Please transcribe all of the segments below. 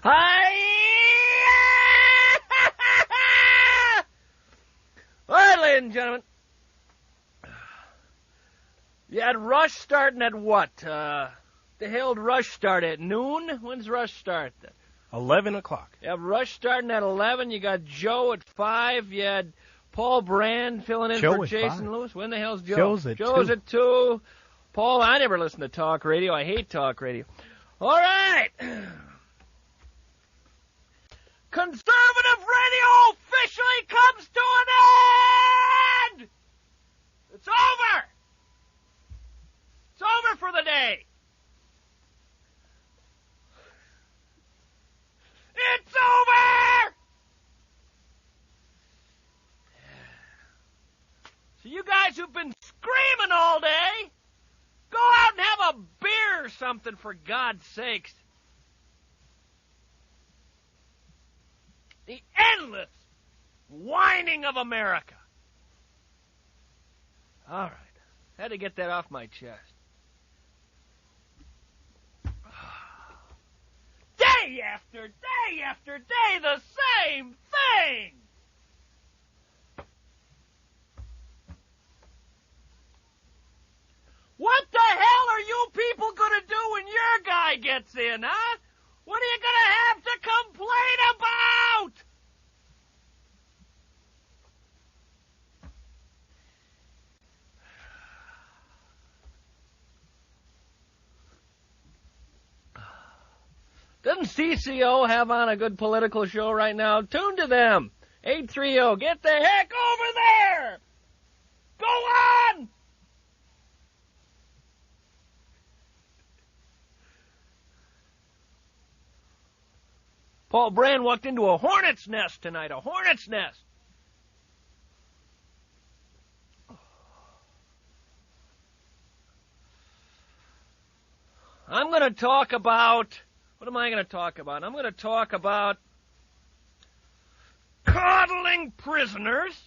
Hi! All right, ladies and gentlemen. You had Rush starting at what? The hell did Rush start at noon? When's Rush start? 11 o'clock. You have Rush starting at 11. You got Joe at 5. You had Paul Brand filling in for Jason 5. Lewis. When the hell's Joe? Joe's at 2. At 2. Paul, I never listen to talk radio. I hate talk radio. All right. Conservative radio officially comes to an end! It's over! It's over for the day. It's over! So you guys who've been screaming all day, go out and have a beer or something, for God's sakes. The endless whining of America. All right. Had to get that off my chest. Day after day after day, the same thing. What the hell are you people going to do when your guy gets in, huh? What are you going to have to complain about? Doesn't CCO have on a good political show right now? Tune to them. 830, get the heck over there! Go on! Paul Brand walked into a hornet's nest tonight, a hornet's nest. I'm going to talk about... What am I going to talk about? I'm going to talk about coddling prisoners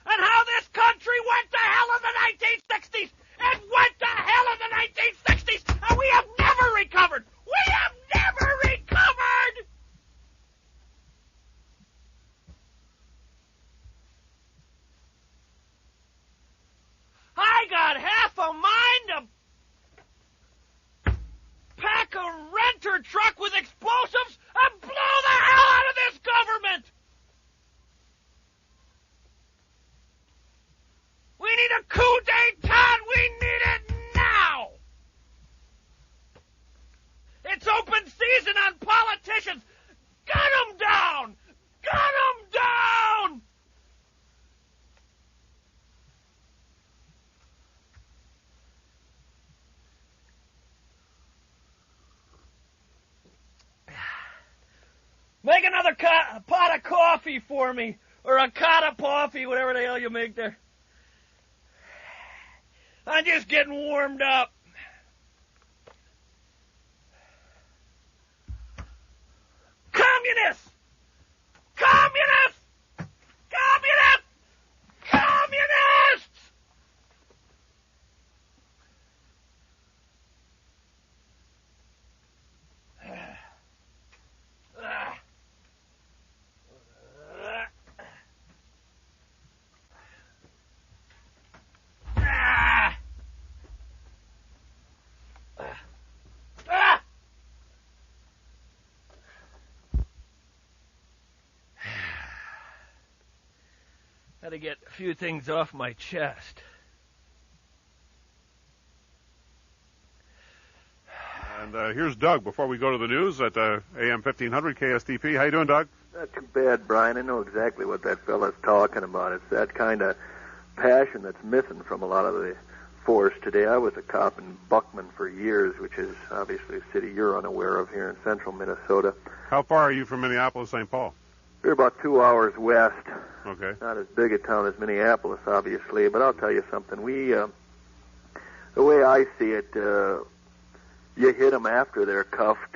and how this country went to hell in the 1960s and went to hell in the 1960s, and we have never recovered. We have never recovered! I got half a mind to pack a renter truck with explosives and blow the hell out of this government! We need a coup d'etat! We need it now! It's open season on politicians! Gun them down! Gun them down! Make another pot of coffee for me, or a cot of coffee, whatever the hell you make there. I'm just getting warmed up. Communists! Communists! Communists! Communists! Had to get a few things off my chest. And here's Doug before we go to the news at AM 1500 KSTP. How you doing, Doug? Not too bad, Brian. I know exactly what that fella's talking about. It's that kind of passion that's missing from a lot of the force today. I was a cop in Buckman for years, which is obviously a city you're unaware of here in central Minnesota. How far are you from Minneapolis, St. Paul? We're about 2 hours west. Okay. Not as big a town as Minneapolis, obviously, but I'll tell you something. The way I see it, you hit them after they're cuffed,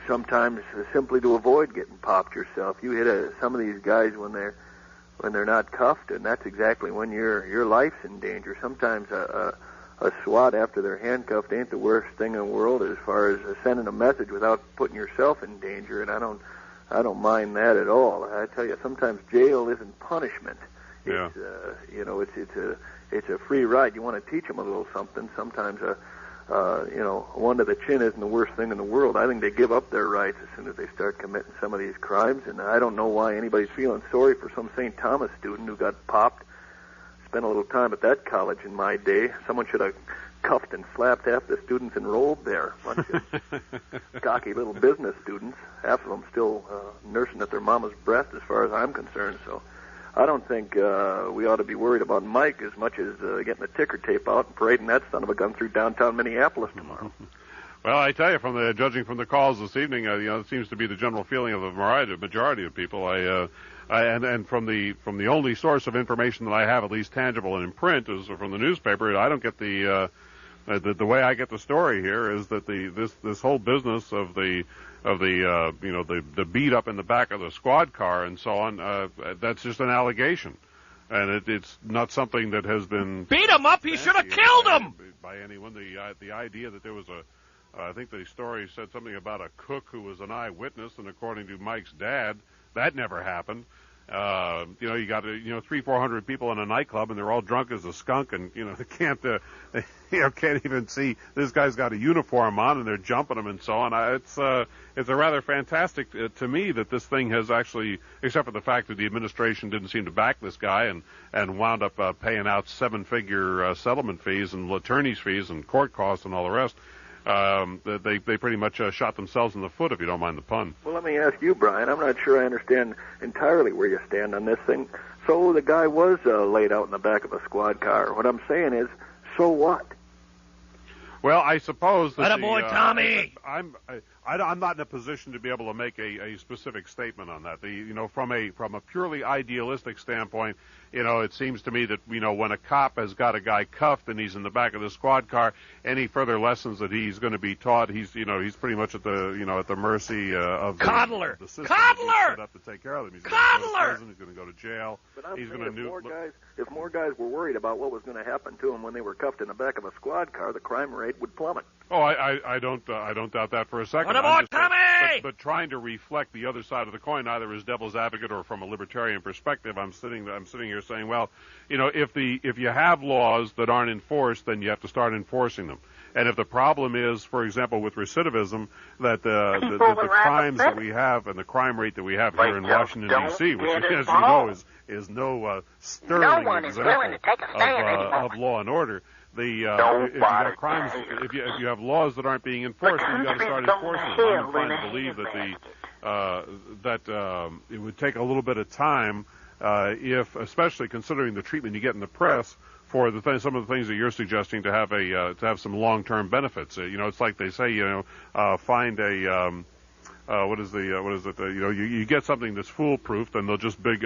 sometimes simply to avoid getting popped yourself. You hit some of these guys when they're not cuffed, and that's exactly when your life's in danger. Sometimes a a SWAT after they're handcuffed ain't the worst thing in the world as far as sending a message without putting yourself in danger, and I don't mind that at all. I tell you, sometimes jail isn't punishment. Yeah. It's a free ride. You want to teach them a little something. Sometimes one to the chin isn't the worst thing in the world. I think they give up their rights as soon as they start committing some of these crimes, and I don't know why anybody's feeling sorry for some St. Thomas student who got popped. Spent a little time at that college in my day. Someone should have cuffed and slapped half the students enrolled there. Bunch of cocky little business students, half of them still nursing at their mama's breast as far as I'm concerned. So I don't think we ought to be worried about Mike as much as getting the ticker tape out and parading that son of a gun through downtown Minneapolis tomorrow. Well, I tell you, judging from the calls this evening, it seems to be the general feeling of the majority of people. And from the only source of information that I have, at least tangible and in print, is from the newspaper. I don't get the way I get the story here is that this whole business of the beat up in the back of the squad car and so on, that's just an allegation, and it's not something that has been beat him up. He should have killed him by anyone. The idea that there was I think the story said something about a cook who was an eyewitness, and according to Mike's dad, that never happened. You got 300-400 people in a nightclub, and they're all drunk as a skunk, and they can't even see this guy's got a uniform on, and they're jumping him and so on. It's a rather fantastic to me that this thing has actually, except for the fact that the administration didn't seem to back this guy and wound up paying out 7-figure settlement fees and attorney's fees and court costs and all the rest. They pretty much shot themselves in the foot, if you don't mind the pun. Well, let me ask you, Brian. I'm not sure I understand entirely where you stand on this thing. So the guy was laid out in the back of a squad car. What I'm saying is, so what? Well, I suppose that Attaboy, Tommy! I'm not in a position to be able to make a specific statement on that. From a purely idealistic standpoint, it seems to me that when a cop has got a guy cuffed and he's in the back of the squad car, any further lessons that he's going to be taught, he's pretty much at the mercy of Coddler. The system. Coddler. He's set up to take care of him. He's Coddler. He's going to go to jail. But I'm he's saying going to if more guys were worried about what was going to happen to them when they were cuffed in the back of a squad car, the crime rate would plummet. Oh, I don't doubt that for a second. But trying to reflect the other side of the coin, either as devil's advocate or from a libertarian perspective, I'm sitting here saying, well, if you have laws that aren't enforced, then you have to start enforcing them. And if the problem is, for example, with recidivism, that the crimes that we have and the crime rate that we have here in Washington, D.C., which, as you know, is no sterling example of law and order, if you have crimes, if you have laws that aren't being enforced, then you got to start enforcing them. I'm inclined to believe that it would take a little bit of time, especially considering the treatment you get in the press, for some of the things that you're suggesting to have some long-term benefits. It's like they say, find a what is it? You get something that's foolproof, then they'll just build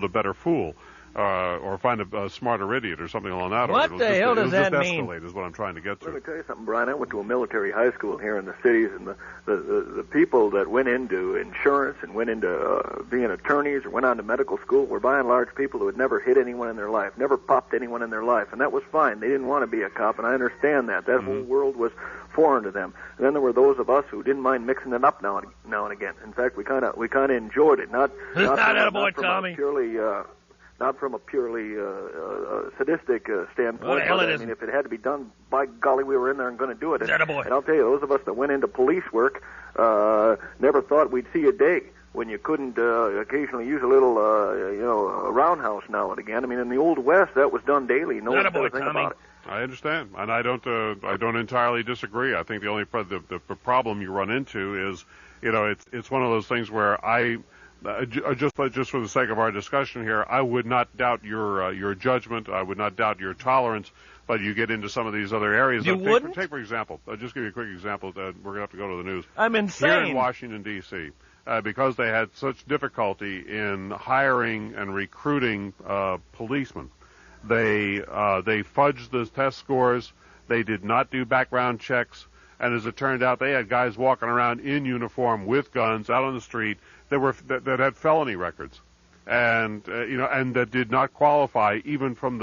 a better fool. Or find a smarter idiot or something along that order. What the hell does that mean? Escalate is what I'm trying to get to. Let me tell you something, Brian. I went to a military high school here in the cities, and the people that went into insurance and went into being attorneys or went on to medical school were by and large people who had never hit anyone in their life, never popped anyone in their life, and that was fine. They didn't want to be a cop, and I understand that. That whole world was foreign to them. And then there were those of us who didn't mind mixing it up now and again. In fact, we kind of enjoyed it. Not from a purely sadistic standpoint. I mean, if it had to be done, by golly, we were in there and going to do it. And I'll tell you, those of us that went into police work never thought we'd see a day when you couldn't occasionally use a little, roundhouse now and again. I mean, in the Old West, that was done daily. No one said a thing about it. I understand, and I don't entirely disagree. I think the only the problem you run into is, it's one of those things where just for the sake of our discussion here, I would not doubt your judgment. I would not doubt your tolerance. But you get into some of these other areas. You wouldn't? Take for example. I'll just give you a quick example. We're going to have to go to the news. I'm insane. Here in Washington, D.C., because they had such difficulty in hiring and recruiting policemen, they fudged the test scores. They did not do background checks. And as it turned out, they had guys walking around in uniform with guns out on the street that had felony records. and and that did not qualify even from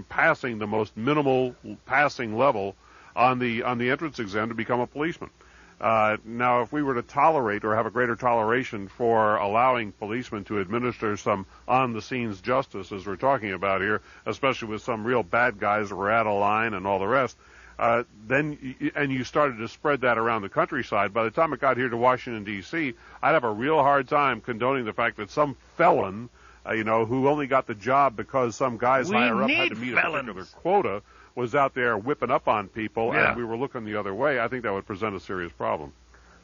passing the most minimal passing level on the entrance exam to become a policeman. Now, if we were to tolerate or have a greater toleration for allowing policemen to administer some on-the-scenes justice, as we're talking about here, especially with some real bad guys that were out of line and all the rest, then you started to spread that around the countryside, by the time it got here to Washington, D.C., I'd have a real hard time condoning the fact that some felon, who only got the job because some guys higher up had to meet a particular quota, was out there whipping up on people, and we were looking the other way. I think that would present a serious problem.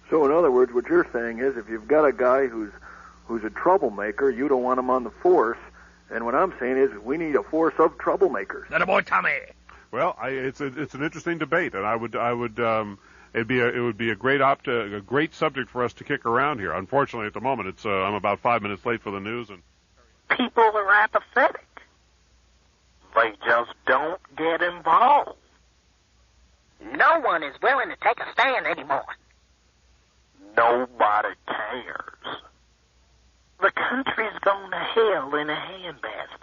So, in other words, what you're saying is, if you've got a guy who's a troublemaker, you don't want him on the force. And what I'm saying is, we need a force of troublemakers. That boy, Tommy. Well, it's an interesting debate, and it would be a great subject for us to kick around here. Unfortunately, at the moment, I'm about 5 minutes late for the news, and people are apathetic. They just don't get involved. No one is willing to take a stand anymore. Nobody cares. The country's gone to hell in a handbasket.